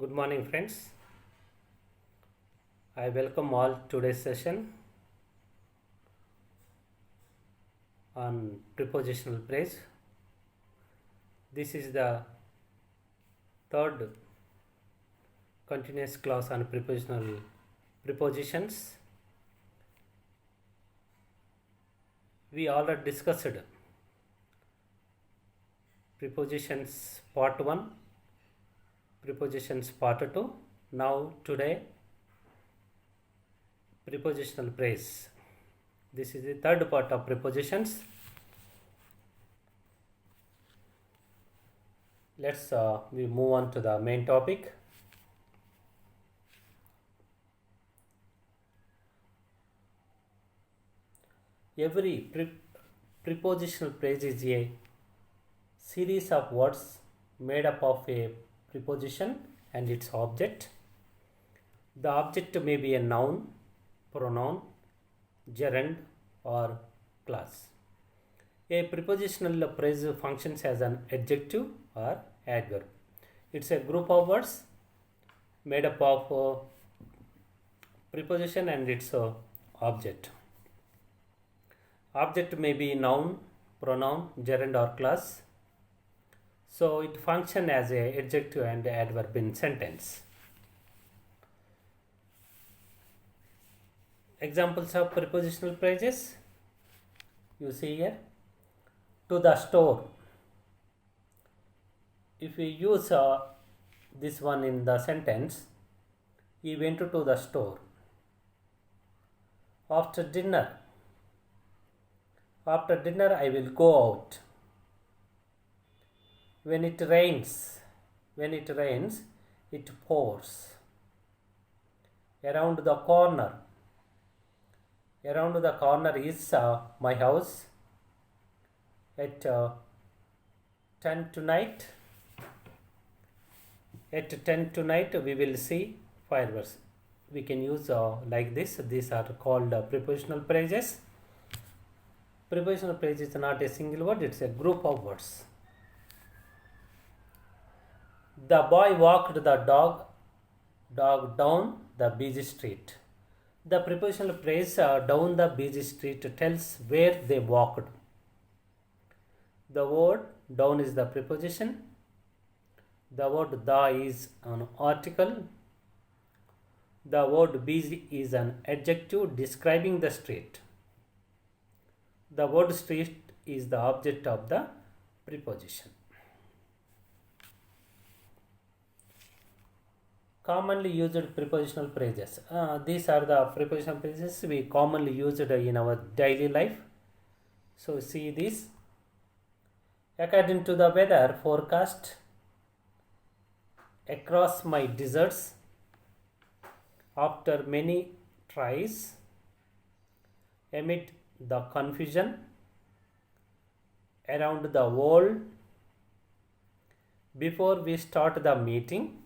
Good morning, friends. I welcome all today's session on prepositional phrase. This is the third continuous class on prepositional prepositions. We already discussed prepositions part 1, prepositions part 2. Now today prepositional phrase. This is the third part of prepositions. Let's we move on to the main topic. Every prepositional phrase is a series of words made up of a preposition and its object. The object may be a noun, pronoun, gerund, or clause. A prepositional phrase functions as an adjective or adverb. It's a group of words made up of preposition and its object. Object may be noun, pronoun, gerund, or clause. So it functions as a adjective and adverb in sentence. Examples of prepositional phrases you see here. To the store. If we use this one in the sentence, he went to the store. After dinner I will go out. When it rains, it pours. Around the corner is my house. At 10 tonight we will see fireworks. We can use like this. These are called prepositional phrases. Prepositional phrase is not a single word, it's a group of words. The boy walked the dog down the busy street. The prepositional phrase down the busy street tells where they walked. The word down is the preposition. The word the is an article. The word busy is an adjective describing the street. The word street is the object of the preposition. Commonly used prepositional phrases. These are the prepositional phrases we commonly used in our daily life. So see this. According to the weather forecast, across my deserts, after many tries, amid the confusion, around the world, before we start the meeting,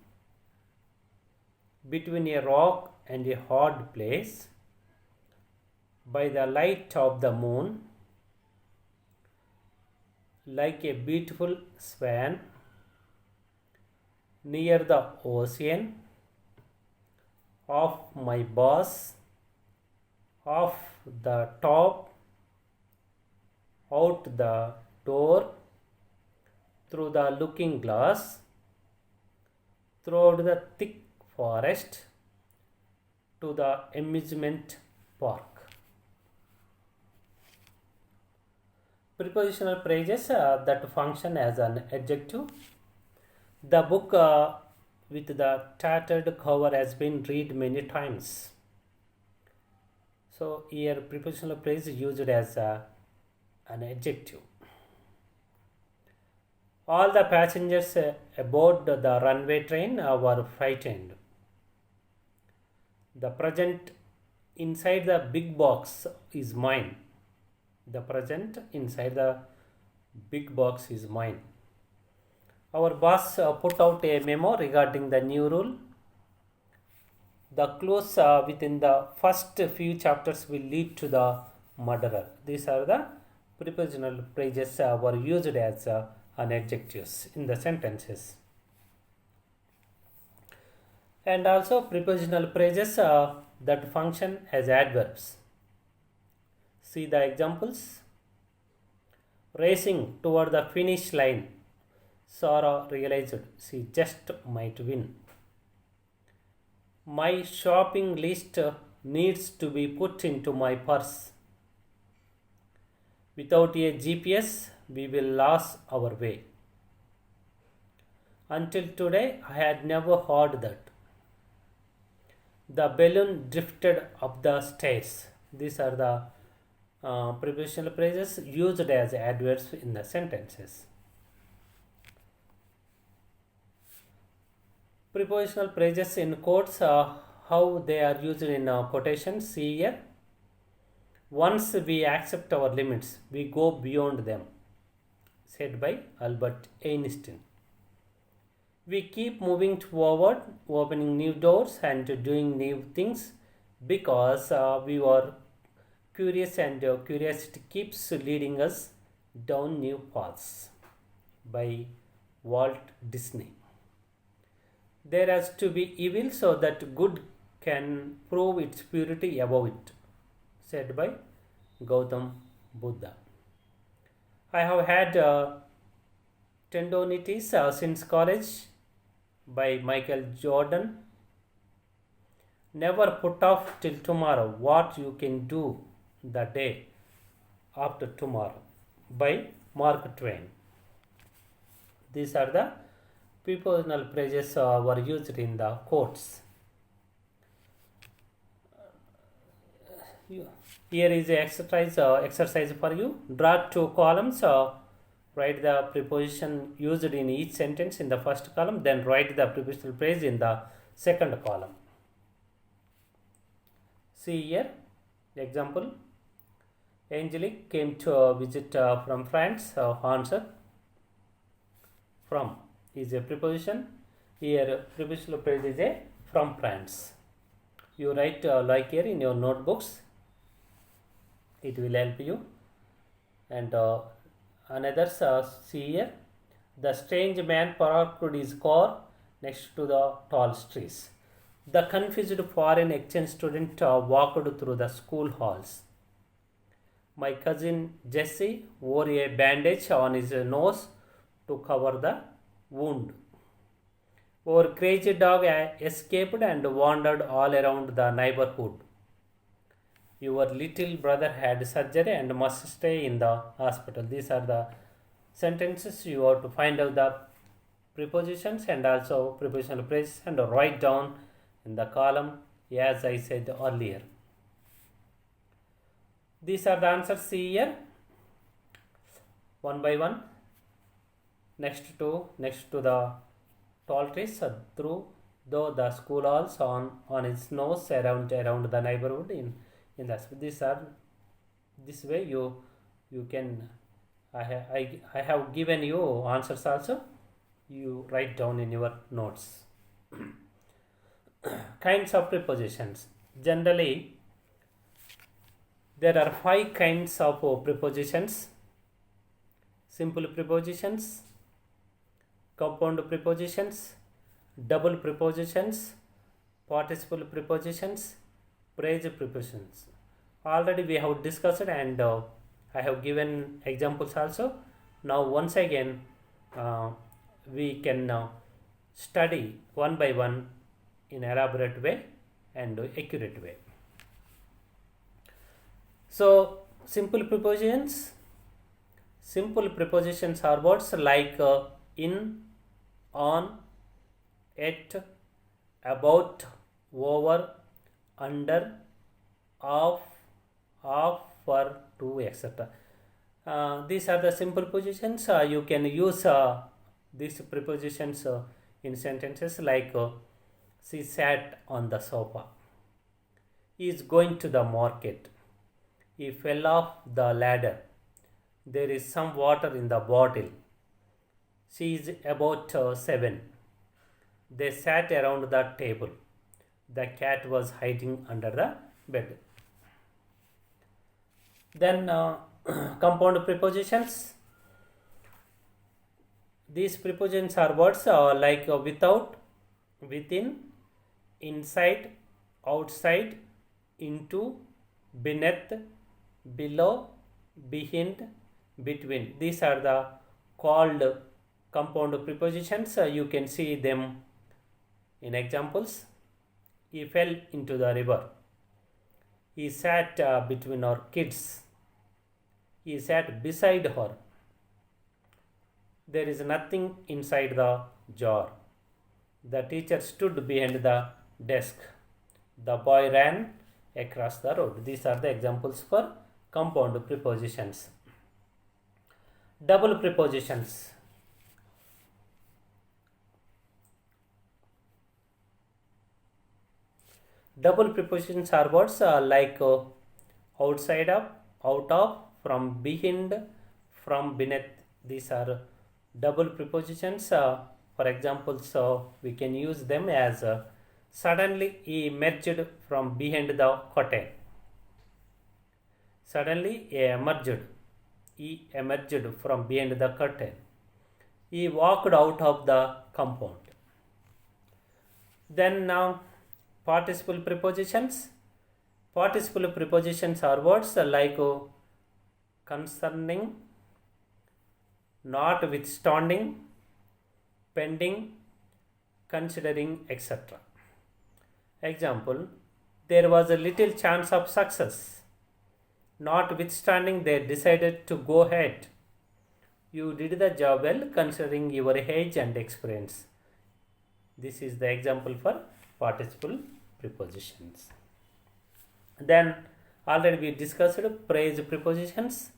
between a rock and a hard place, by the light of the moon, like a beautiful swan, near the ocean, of my boss, off the top, out the door, through the looking glass, throughout the thick forest, to the amusement park. Prepositional phrases that function as an adjective. The book with the tattered cover has been read many times. So here prepositional phrase is used as an adjective. All the passengers aboard the runway train were frightened. The present inside the big box is mine. The present inside the big box is mine. Our boss put out a memo regarding the new rule. The clues within the first few chapters will lead to the murderer. These are the prepositional phrases were used as an adjectives in the sentences. And also prepositional phrases that function as adverbs. See the examples. Racing toward the finish line, Sarah realized she just might win. My shopping list needs to be put into my purse. Without a GPS, we will lose our way. Until today, I had never heard that. The balloon drifted up the stairs. These are the prepositional phrases used as adverbs in the sentences. Prepositional phrases in quotes, how they are used in quotations. See here. Once we accept our limits, we go beyond them, said by Albert Einstein. We keep moving forward, opening new doors and doing new things because we are curious, and curiosity keeps leading us down new paths. By Walt Disney. There has to be evil so that good can prove its purity above it, said by Gautam Buddha. I have had tendonitis since college, by Michael Jordan. Never put off till tomorrow what you can do the day after tomorrow, by Mark Twain. These are the prepositional phrases were used in the quotes. Here is an exercise for you. Draw two columns. Write the preposition used in each sentence in the first column, then write the prepositional phrase in the second column. See here, example. Angelique came to visit from France. Answer. From is a preposition. Here, prepositional phrase is a from France. You write like here in your notebooks. It will help you. And another, see here. The strange man parked his car next to the tall trees. The confused foreign exchange student walked through the school halls. My cousin Jesse wore a bandage on his nose to cover the wound. Our crazy dog escaped and wandered all around the neighborhood. Your little brother had surgery and must stay in the hospital. These are the sentences. You have to find out the prepositions and also prepositional phrases and write down in the column as I said earlier. These are the answers. See here, one by one. Next to the tall trees, through the school halls, on his nose, around the neighborhood, in the this way you can. I have given you answers also. You write down in your notes. Kinds of prepositions. Generally, there are 5 kinds of prepositions: simple prepositions, compound prepositions, double prepositions, participle prepositions, phrase prepositions. Already we have discussed, and I have given examples also. Now once again we can study one by one in elaborate way and accurate way. So simple prepositions are words like in, on, at, about, over, under, of, for, to, etc. These are the simple prepositions. You can use these prepositions in sentences like she sat on the sofa, he is going to the market, he fell off the ladder, there is some water in the bottle, she is about 7, they sat around the table, the cat was hiding under the bed. Then compound prepositions. These prepositions are words like without, within, inside, outside, into, beneath, below, behind, between. These are the called compound prepositions. You can see them in examples. He fell into the river. He sat between our kids. He sat beside her. There is nothing inside the jar. The teacher stood behind the desk. The boy ran across the road. These are the examples for compound prepositions. Double prepositions. Double prepositions are words like outside of, out of, from behind, from beneath. These are double prepositions. For example, we can use them as suddenly he emerged from behind the curtain. Suddenly he emerged from behind the curtain. He walked out of the compound. Then now participle prepositions. Participle prepositions are words like concerning, notwithstanding, pending, considering, etc. Example, there was a little chance of success. Notwithstanding, they decided to go ahead. You did the job well considering your age and experience. This is the example for participle prepositions. Then already we discussed praise prepositions.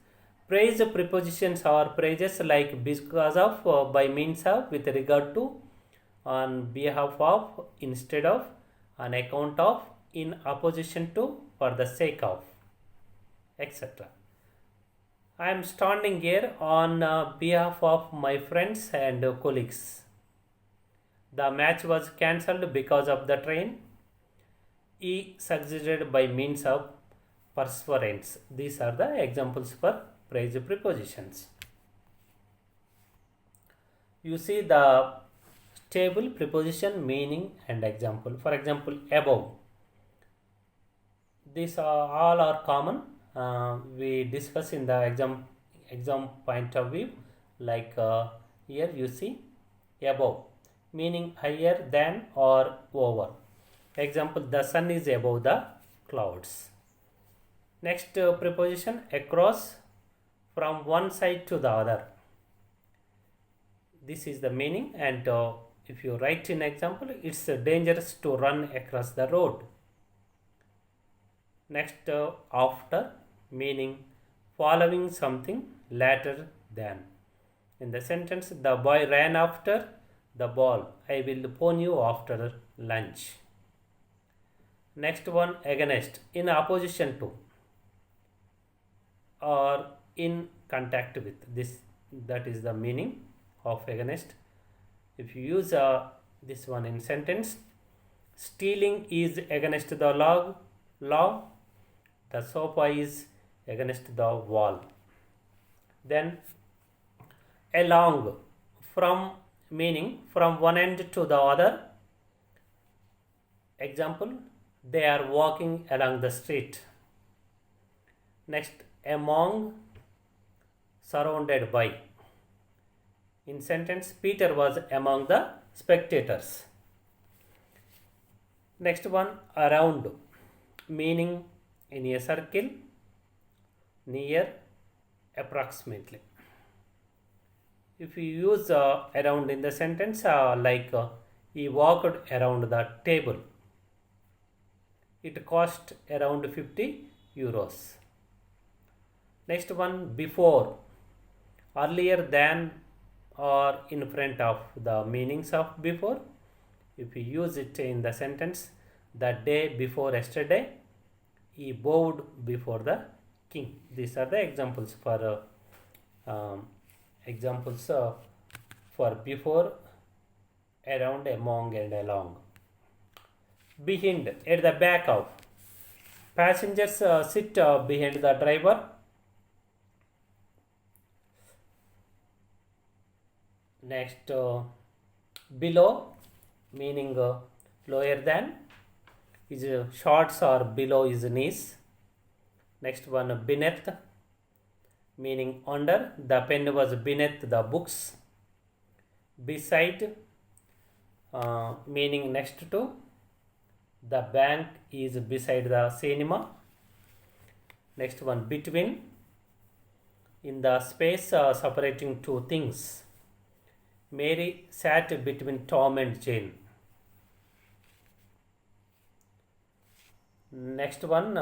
Praise prepositions are praises like because of, by means of, with regard to, on behalf of, instead of, on account of, in opposition to, for the sake of, etc. I am standing here on behalf of my friends and colleagues. The match was cancelled because of the train. He succeeded by means of perseverance. These are the examples for praise prepositions. You see the table, preposition, meaning and example. For example, above. These are all are common. We discuss in the exam point of view. Like here you see above, meaning higher than or over. Example, the sun is above the clouds. Next preposition, across, from one side to the other. This is the meaning, and if you write in example, it's dangerous to run across the road. Next, after, meaning following something, later than. In the sentence, the boy ran after the ball. I will phone you after lunch. Next one, against, in opposition to, or in contact with. That is the meaning of against. If you use this one in sentence, stealing is against the law. The sofa is against the wall. Then along, from, meaning from one end to the other. Example, they are walking along the street. Next, among, surrounded by. In sentence, Peter was among the spectators. Next one, around, meaning in a circle, near, approximately. If you use around in the sentence, like he walked around the table. It cost around 50 euros. Next one, before, earlier than or in front of. The meanings of before, if you use it in the sentence, the day before yesterday, he bowed before the king. These are the examples for for before, around, among and along. Behind, at the back of. Passengers sit behind the driver. Next, below, meaning lower than, His shorts are below his knees. Next one, beneath, meaning under. The pen was beneath the books. Beside, meaning next to. The bank is beside the cinema. Next one, between, in the space separating two things. Mary sat between Tom and Jane. Next one,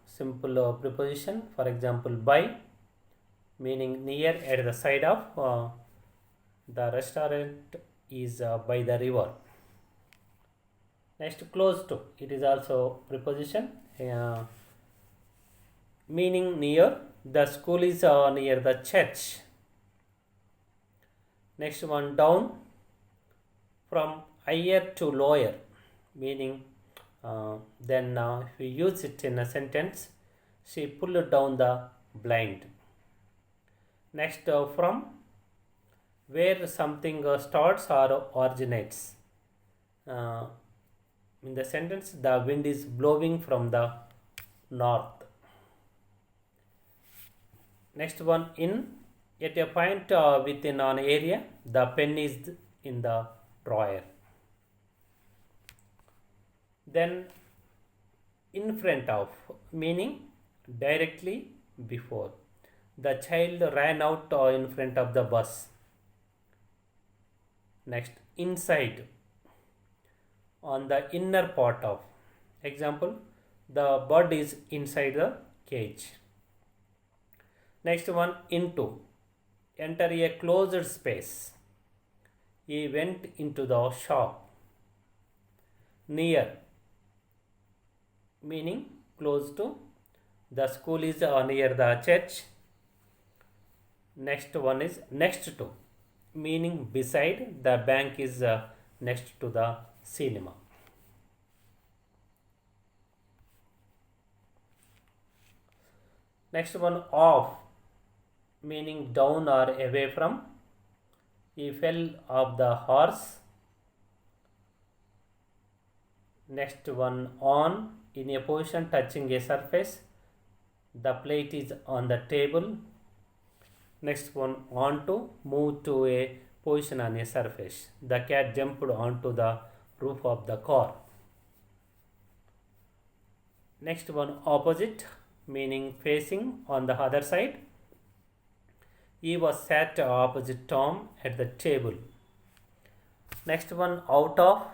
simple preposition. For example, by, meaning near, at the side of. The restaurant is by the river. Next, close to. It is also preposition, meaning near. The school is near the church. Next one, down, from higher to lower, meaning then if we use it in a sentence, she pulled down the blind. Next, from, where something starts or originates. In the sentence, the wind is blowing from the north. Next one, in, at a point within an area, the pen is in the drawer. Then, in front of, meaning directly before. The child ran out in front of the bus. Next, inside, on the inner part of. Example, the bird is inside the cage. Next one, into, enter a closed space. He went into the shop. Near, meaning close to. The school is near the church. Next one is next to, meaning beside. The bank is next to the cinema. Next one, off, meaning down or away from. He fell off the horse. Next one, on, in a position touching a surface. The plate is on the table. Next one, on to, move to a position on a surface. The cat jumped onto the roof of the car. Next one, opposite, meaning facing, on the other side. He was sat opposite Tom at the table. Next one, out of,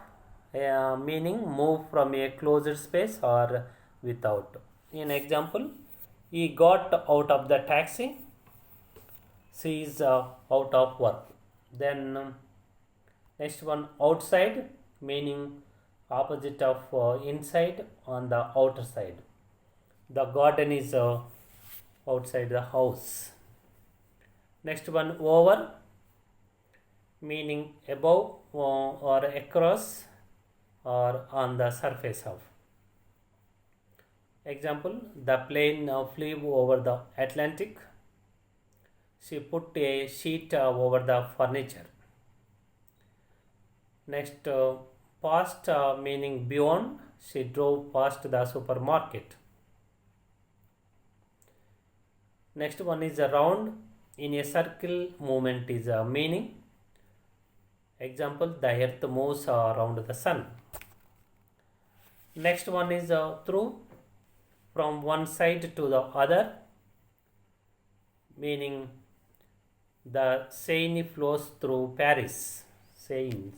meaning move from a closed space or without. In example, he got out of the taxi. She is out of work. Then next one, outside, meaning opposite of inside, on the outer side. The garden is outside the house. Next one, over, meaning above or across or on the surface of. Example, the plane flew over the Atlantic. She put a sheet over the furniture. Next, past, meaning beyond. She drove past the supermarket. Next one is around, in a circle. Movement is meaning. Example, the earth moves around the sun. Next one is through, from one side to the other, meaning the Seine flows through Paris. Seine.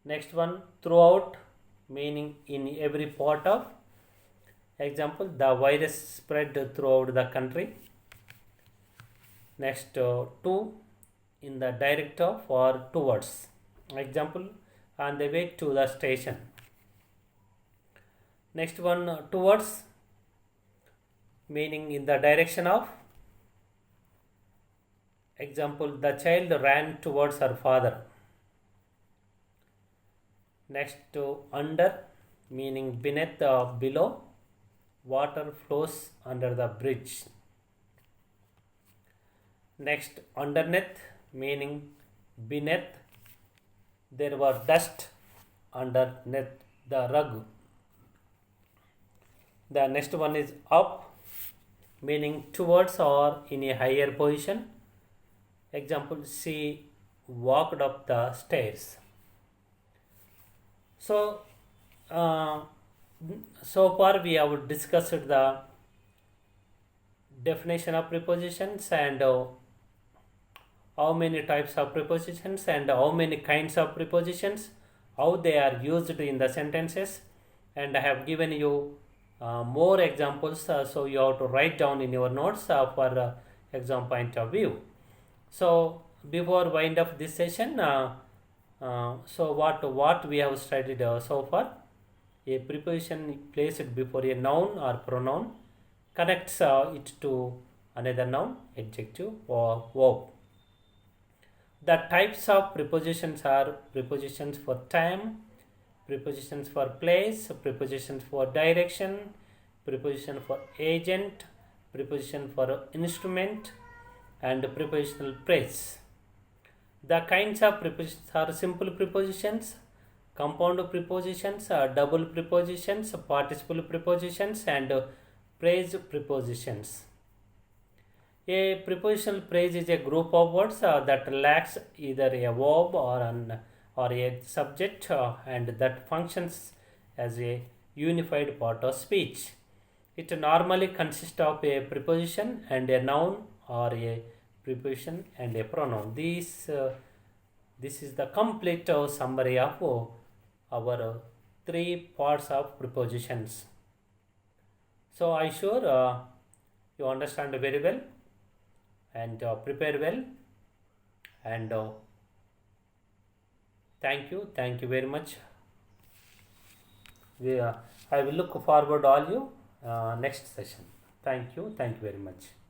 Next one, throughout, meaning in every part of. Example, the virus spread throughout the country. Next, to, in the direct of or towards. Example, on the way to the station. Next one, towards, meaning in the direction of. Example, the child ran towards her father. Next, under, meaning beneath, below. Water flows under the bridge. Next, underneath, meaning beneath. There was dust underneath the rug. The next one is up, meaning towards or in a higher position. Example, she walked up the stairs. So, so far we have discussed the definition of prepositions and how many types of prepositions and how many kinds of prepositions, how they are used in the sentences, and I have given you more examples, so you have to write down in your notes for exam point of view. So before wind up this session, so what we have studied so far: a preposition placed before a noun or pronoun connects it to another noun, adjective, or verb. The types of prepositions are prepositions for time, prepositions for place, prepositions for direction, preposition for agent, preposition for instrument, and prepositional phrase. The kinds of prepositions are simple prepositions, compound prepositions, double prepositions, participle prepositions, and phrase prepositions. A prepositional phrase is a group of words that lacks either a verb or a subject and that functions as a unified part of speech. It normally consists of a preposition and a noun or a preposition and a pronoun. This is the complete summary of our three parts of prepositions. So I sure you understand very well and prepare well, and thank you very much. I will look forward all you next session. Thank you very much.